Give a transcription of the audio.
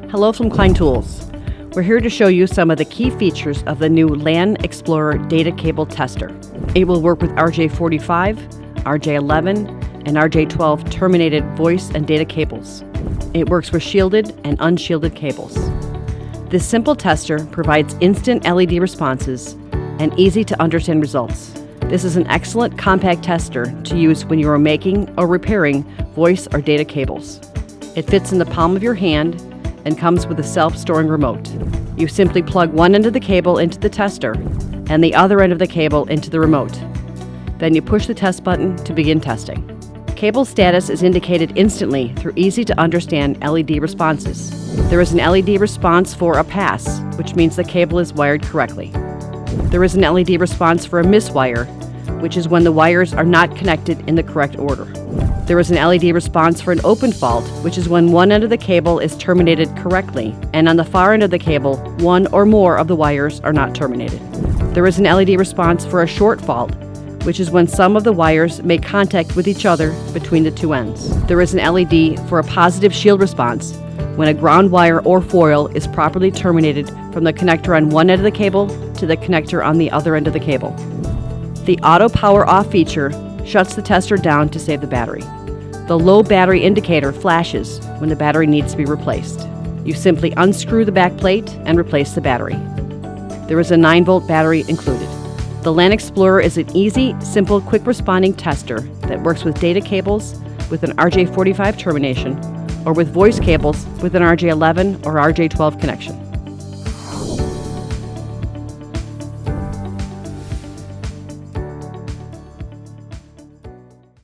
Hello from Klein Tools. We're here to show you some of the key features of the new LAN Explorer data cable tester. It will work with RJ45, RJ11, and RJ12 terminated voice and data cables. It works with shielded and unshielded cables. This simple tester provides instant LED responses and easy to understand results. This is an excellent compact tester to use when you are making or repairing voice or data cables. It fits in the palm of your hand and comes with a self-storing remote. You simply plug one end of the cable into the tester and the other end of the cable into the remote. Then you push the test button to begin testing. Cable status is indicated instantly through easy-to-understand LED responses. There is an LED response for a pass, which means the cable is wired correctly. There is an LED response for a miswire, which is when the wires are not connected in the correct order. There is an LED response for an open fault, which is when one end of the cable is terminated correctly, and on the far end of the cable, one or more of the wires are not terminated. There is an LED response for a short fault, which is when some of the wires make contact with each other between the two ends. There is an LED for a positive shield response, when a ground wire or foil is properly terminated from the connector on one end of the cable to the connector on the other end of the cable. The auto power off feature shuts the tester down to save the battery. The low battery indicator flashes when the battery needs to be replaced. You simply unscrew the back plate and replace the battery. There is a 9-volt battery included. The LAN Explorer is an easy, simple, quick-responding tester that works with data cables with an RJ45 termination or with voice cables with an RJ11 or RJ12 connection.